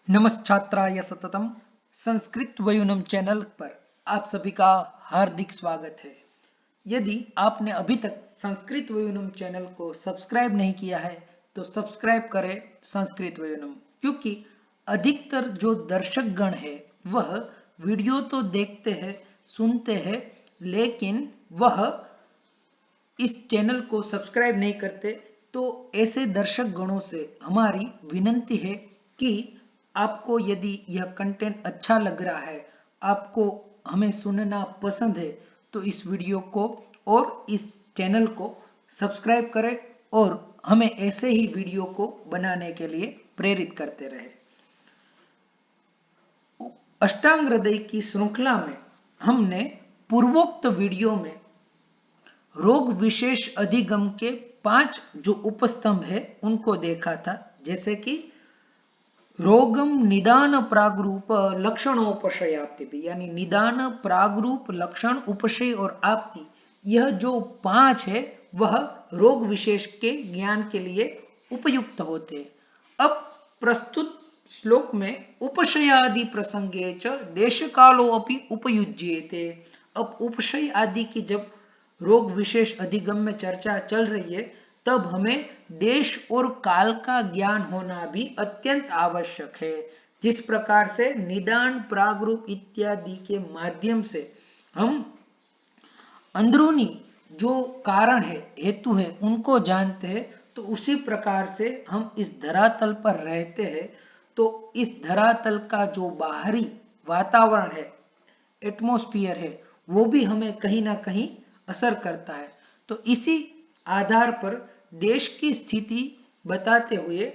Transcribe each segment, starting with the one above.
नमस्छात्राय सततम Sanskrit वयूनम channel पर आप सभी का हार्दिक स्वागत है। यदि आपने अभी तक संस्कृत वयूनम चैनल को सब्सक्राइब नहीं किया है तो सब्सक्राइब करें संस्कृत वयूनम, क्योंकि अधिकतर जो दर्शक गण है वह वीडियो तो देखते हैं, सुनते हैं, लेकिन वह इस चैनल को सब्सक्राइब नहीं करते। तो ऐसे दर्शक गणों से हमारी विनंती है कि आपको यदि यह कंटेंट अच्छा लग रहा है, आपको हमें सुनना पसंद है, तो इस वीडियो को और इस चैनल को सब्सक्राइब करें और हमें ऐसे ही वीडियो को बनाने के लिए प्रेरित करते रहे। अष्टांग हृदय की श्रृंखला में हमने पूर्वोक्त वीडियो में रोग विशेष अधिगम के 5 जो उपस्तंभ है उनको देखा था, जैसे कि रोगम निदान प्रागरूप लक्षणोपशयाप्ति भी, यानी निदान प्रागरूप लक्षण उपशय और आपति, यह जो 5 है वह रोग विशेष के ज्ञान के लिए उपयुक्त होते हैं। अब प्रस्तुत श्लोक में उपशयादि प्रसंगे च देश कालो अपि उपयुज्येते। अब उपशय आदि की जब रोग विशेष अधिगम में चर्चा चल रही है, तब हमें देश और काल का ज्ञान होना भी अत्यंत आवश्यक है। जिस प्रकार से निदान प्रागरूप इत्यादि के माध्यम से हम अंदरूनी जो कारण है, हेतु है, उनको जानते हैं, तो उसी प्रकार से हम इस धरातल पर रहते हैं, तो इस धरातल का जो बाहरी वातावरण है, एटमॉस्फेयर है, वो भी हमें कहीं ना कहीं असर करता है। तो इसी आधार पर देश की स्थिति बताते हुए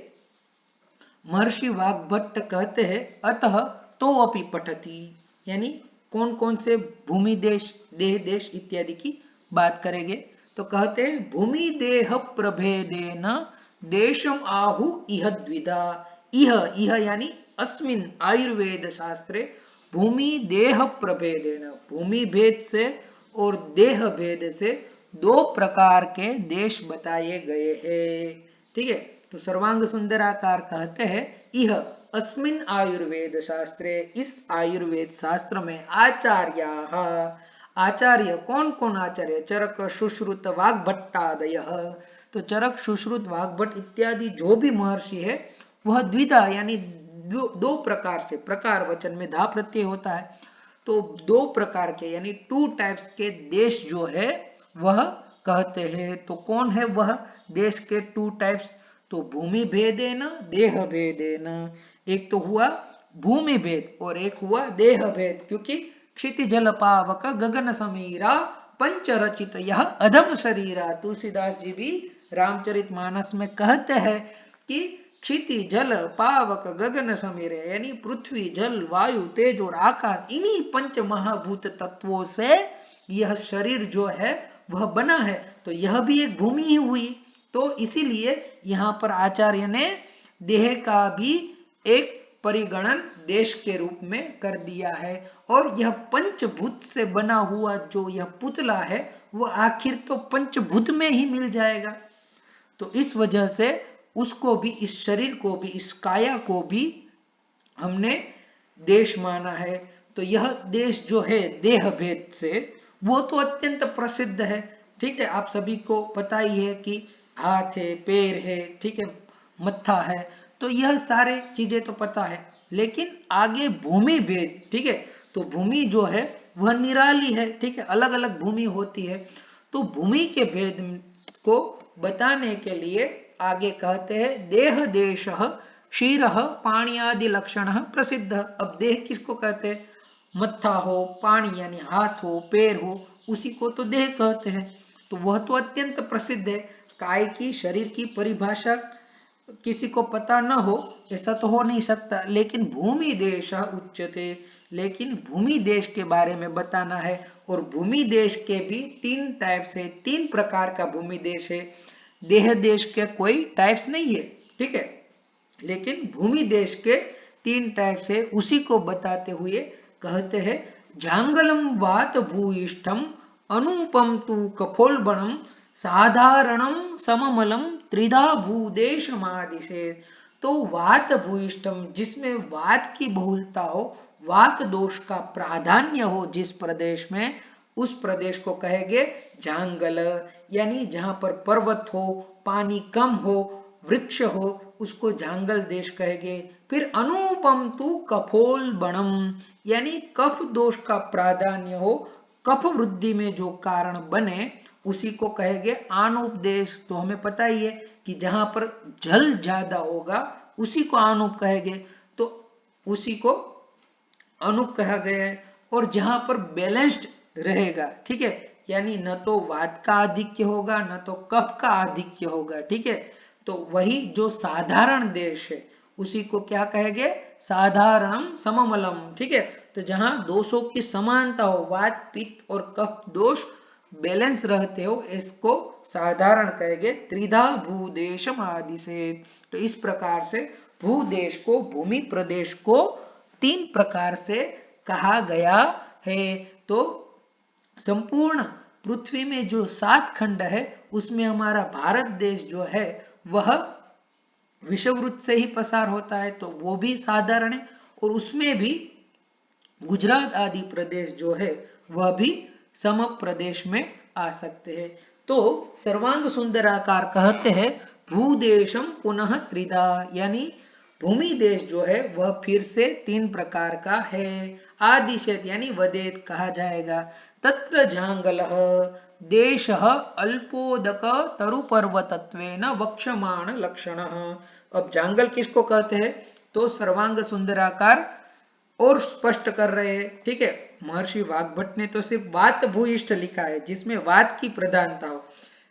महर्षि वाग्भट्ट कहते हैं, अतः तो अपि पठति, यानी कौन कौन से भूमि देश, देह देश इत्यादि की बात करेंगे। तो कहते हैं भूमि देह प्रभेदेन देशम आहु इह द्विधा। इह यानी अस्मिन आयुर्वेद शास्त्रे भूमि देह प्रभेदेन, भूमि भेद से और देह भेद से 2 प्रकार के देश बताए गए हैं। ठीक है, तो सर्वांग सुंदराकार कहते हैं यह अस्मिन आयुर्वेद शास्त्रे, इस आयुर्वेद शास्त्र में आचार्याः, आचार्य कौन कौन आचार्य, चरक सुश्रुत वाग्भट्टादय, तो चरक सुश्रुत वाग्भट इत्यादि जो भी महर्षि है वह द्विधा यानी 2 प्रकार से, प्रकार वचन में धा प्रत्यय होता है, तो 2 प्रकार के यानी 2 टाइप्स के देश जो है वह कहते हैं। तो कौन है वह देश के 2 टाइप्स, तो भूमि भेदेन देह भेदेन, एक तो हुआ भूमि भेद और एक हुआ देह भेद, क्योंकि क्षिति जल पावक गगन समीरा पंच रचित यह अधम शरीरा, तुलसीदास जी भी रामचरितमानस में कहते हैं कि क्षिति जल पावक गगन समीर, यानी पृथ्वी जल वायु तेज और आकाश, इन्हीं पंच महाभूत तत्वों से यह शरीर जो है वह बना है। तो यह भी एक भूमि ही हुई। तो इसीलिए यहाँ पर आचार्य ने देह का भी एक परिगणन देश के रूप में कर दिया है। और यह पंचभूत से बना हुआ जो यह पुतला है वह आखिर तो पंचभूत में ही मिल जाएगा। तो इस वजह से उसको भी, इस शरीर को भी, इस काया को भी हमने देश माना है। तो यह देश जो है देह भेद से वो तो अत्यंत प्रसिद्ध है। ठीक है, आप सभी को पता ही है कि हाथ है, पैर है, ठीक है, मत्था है, तो यह सारे चीजें तो पता है। लेकिन आगे भूमि भेद, ठीक है, तो भूमि जो है वह निराली है, ठीक है, अलग अलग भूमि होती है। तो भूमि के भेद को बताने के लिए आगे कहते हैं देह देश शीर पाणी आदि लक्षण प्रसिद्ध। अब देह किसको कहते हैं, मत्था हो, पानी यानी हाथ हो, पैर हो, उसी को तो देह कहते हैं। तो वह तो अत्यंत प्रसिद्ध है। काय की, शरीर की परिभाषा किसी को पता न हो ऐसा तो हो नहीं सकता, लेकिन भूमि देश उच्यते, लेकिन भूमि देश के बारे में बताना है। और भूमि देश के भी 3 टाइप्स है, 3 प्रकार का भूमि देश है। देह देश के कोई टाइप्स नहीं है, ठीक है, लेकिन भूमि देश के 3 टाइप्स है। उसी को बताते हुए कहते हैं जांगलम वात भूयिष्ठम अनुपम तु कफोलबणम साधारणम सममलम त्रिधा भूदेश मादिशे। तो वात भूयिष्ठम, जिसमें वात की बहुलता हो, वात दोष का प्राधान्य हो जिस प्रदेश में, उस प्रदेश को कहेंगे जांगल। यानी जहां पर पर्वत हो, पानी कम हो, वृक्ष हो, उसको जांगल देश कहेंगे। फिर अनुपम तु कफोल बनम, यानी कफ दोष का प्राधान्य हो, कफ वृद्धि में जो कारण बने, उसी को कहेंगे आनुप देश। तो हमें पता ही है कि जहां पर जल ज्यादा होगा उसी को आनुप कहेंगे, तो उसी को अनुप कहा गया है। और जहां पर बैलेंस्ड रहेगा, ठीक है, यानी न तो वात का आधिक्य होगा न तो कफ का आधिक्य होगा, ठीक है, तो वही जो साधारण देश है उसी को क्या कहेंगे, साधारणम सममलम, ठीक है। तो जहां दोषों की समानता हो, वात पित्त और कफ दोष बैलेंस रहते हो, इसको साधारण कहेंगे। त्रिधा भूदेशम आदि से, तो इस प्रकार से भूदेश को, भूमि प्रदेश को 3 प्रकार से कहा गया है। तो संपूर्ण पृथ्वी में जो 7 खंड है उसमें हमारा भारत देश जो है वह विषुववृत्त से ही पसार होता है, तो वो भी साधारण है। और उसमें भी गुजरात आदि प्रदेश जो है वह भी सम प्रदेश में आ सकते हैं। तो सर्वांग सुंदराकार कहते हैं भूदेशम पुनः त्रिधा, यानी भूमि देश जो है वह फिर से 3 प्रकार का है। आदिशेत यानी वदेत कहा जाएगा। तत्र जांगलः देशः अल्पोदक तरुपर्वतत्वेन वक्षमाण लक्षणः। अब जांगल किसको कहते हैं, तो सर्वांग सुंदराकार और स्पष्ट कर रहे हैं, ठीक है। महर्षि वाग्भट ने तो सिर्फ वात भूयिष्ठ लिखा है जिसमें वात की प्रधानता हो,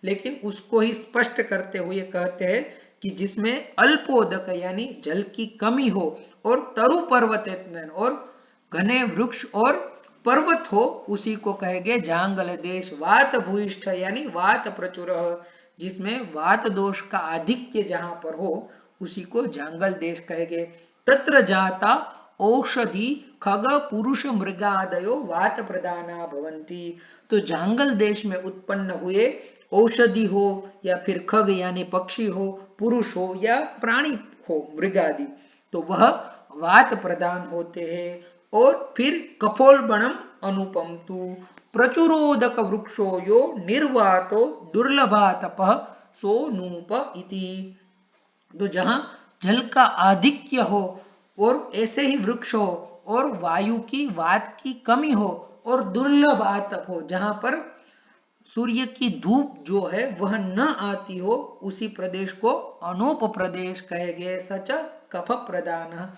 लेकिन उसको ही स्पष्ट करते हुए कहते हैं कि जिसमें अल्पोदक यानी जल की कमी हो, और तरु पर्वत और घने वृक्ष और पर्वत हो, उसी को कहेंगे जांगल देश। वात भूयिष्ठ यानी वात प्रचुर, जिसमें वात दोष का आधिक्य जहां पर हो उसी को जांगल देश कहेंगे। तत्र जाता औषधि खग पुरुष मृगादयो वात प्रधाना भवंती। तो जांगल देश में उत्पन्न हुए औषधि हो या फिर खग यानी पक्षी हो, पुरुष हो या प्राणी हो, मृगादि, तो वह वात प्रधान होते हैं। और फिर कपोलबणम अनुपम तु प्रचुरोदक वृक्षो यो निर्वातो दुर्लभातपः सो नूप इति। तो जहां जल का आधिक्य हो और ऐसे ही वृक्ष हो और वायु की, वात की कमी हो और दुर्लभ आतप हो, जहां पर सूर्य की धूप जो है वह न आती हो, उसी प्रदेश को अनूप प्रदेश कहेंगे। सच कफ प्रधान,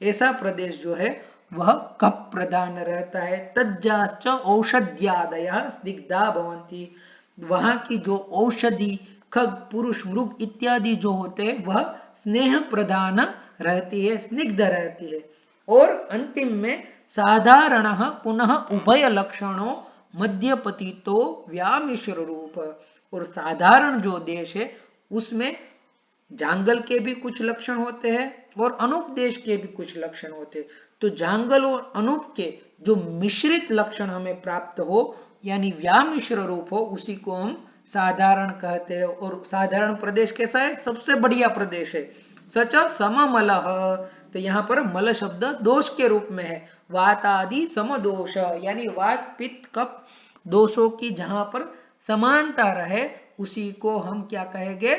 ऐसा प्रदेश जो है वह कफ प्रधान रहता है। तज्जाश्च औषध्यादयः स्निग्धा भवन्ति, वहां की जो औषधि खग पुरुष मृग इत्यादि जो होते हैं वह स्नेह प्रधान रहती है, स्निग्ध रहती है। और अंतिम में साधारण पुनः उभय लक्षणों मध्यपतितो व्यामिश्र रूप, और साधारण जो देश है उसमें जांगल के भी कुछ लक्षण होते हैं और अनूप देश के भी कुछ लक्षण होते हैं। तो जांगल और अनूप के जो मिश्रित लक्षण हमें प्राप्त हो यानी व्यामिश्र रूप हो, उसी को हम साधारण कहते हैं। और साधारण प्रदेश कैसा है, सबसे बढ़िया प्रदेश है। सच सममलः, तो यहाँ पर मल शब्द दोष के रूप में है। वात आदि समदोष, यानी वात पित्त कफ दोषों की जहां पर समानता रहे उसी को हम क्या कहेंगे,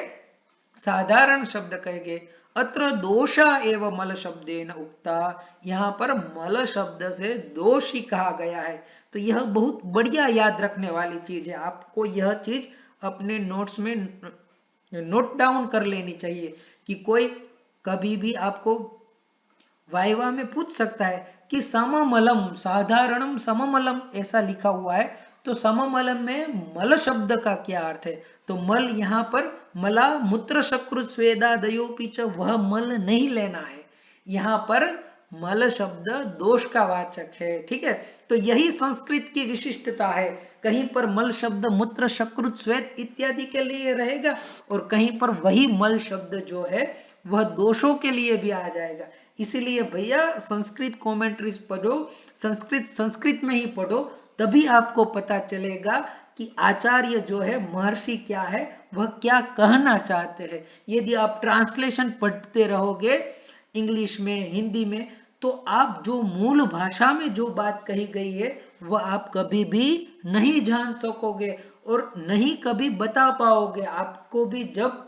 साधारण शब्द कहेंगे। अत्र दोषा एवं मल शब्देन उक्ता, यहाँ पर मल शब्द से दोष ही कहा गया है। तो यह बहुत बढ़िया याद रखने वाली चीज है, आपको यह चीज अपने नोट्स में नोट डाउन कर लेनी चाहिए कि कोई कभी भी आपको वाइवा में पूछ सकता है कि सममलम, साधारणम सममलम ऐसा लिखा हुआ है, तो सममलम में मल शब्द का क्या अर्थ है। तो मल यहाँ पर मला मूत्र सकृत स्वेदादयोपि च, वह मल नहीं लेना है, यहाँ पर मल शब्द दोष का वाचक है, ठीक है। तो यही संस्कृत की विशिष्टता है, कहीं पर मल शब्द मूत्र सकृत स्वेद इत्यादि के लिए रहेगा और कहीं पर वही मल शब्द जो है वह दोषों के लिए भी आ जाएगा। इसीलिए भैया संस्कृत कमेंट्रीज पढ़ो, संस्कृत में ही पढ़ो, तभी आपको पता चलेगा कि आचार्य जो है, महर्षि क्या है, वह क्या कहना चाहते हैं। यदि आप ट्रांसलेशन पढ़ते रहोगे इंग्लिश में, हिंदी में, तो आप जो मूल भाषा में जो बात कही गई है वह आप कभी भी नहीं जान सकोगे और नहीं कभी बता पाओगे। आपको भी जब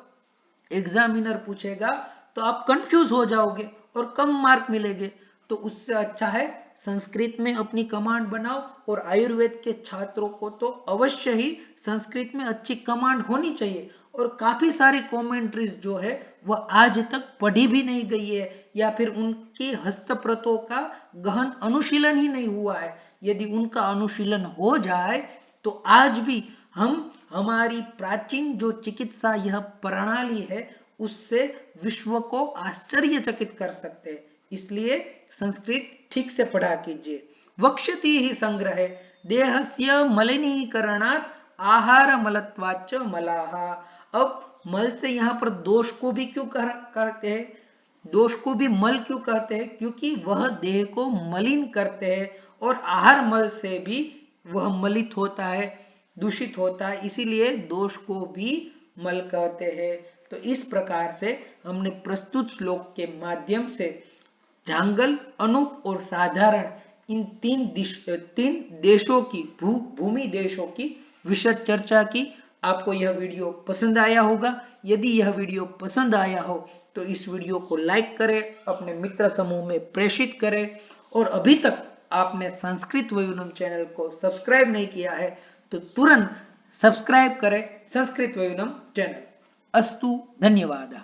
एग्जामिनर पूछेगा तो आप कंफ्यूज हो जाओगे और कम मार्क मिलेंगे। तो उससे अच्छा है संस्कृत में अपनी कमांड बनाओ। और आयुर्वेद के छात्रों को तो अवश्य ही संस्कृत में अच्छी कमांड होनी चाहिए। और काफी सारी कमेंट्रीज जो है वह आज तक पढ़ी भी नहीं गई है या फिर उनकी हस्तप्रतों का गहन अनुशीलन ही नहीं हुआ है। यदि उनका अनुशीलन हो जाए तो आज भी हम हमारी प्राचीन जो चिकित्सा यह प्रणाली है उससे विश्व को आश्चर्यचकित कर सकते हैं। इसलिए संस्कृत ठीक से पढ़ा कीजिए। वक्ष्यति ही संग्रहे देहस्य मलिनीकरणात् आहार मलत्वाच्च मलाह। अब मल से यहाँ पर दोष को भी क्यों करते हैं, दोष को भी मल क्यों कहते हैं, क्योंकि वह देह को मलिन करते हैं और आहार मल से भी वह मलित होता है, दूषित होता है, इसीलिए दोष को भी मल कहते हैं। तो इस प्रकार से हमने प्रस्तुत श्लोक के माध्यम से जांगल, अनूप और साधारण इन तीन देशों की भूमि देशों की विशद चर्चा की। आपको यह वीडियो पसंद आया होगा। यदि यह वीडियो पसंद आया हो तो इस वीडियो को लाइक करें, अपने मित्र समूह में प्रेषित करें और अभी तक आपने संस्कृत वयुनम चैनल को सब्सक्राइब नहीं किया है तो तुरंत सब्सक्राइब करें संस्कृत वयुनम चैनल। अस्तु, धन्यवाद।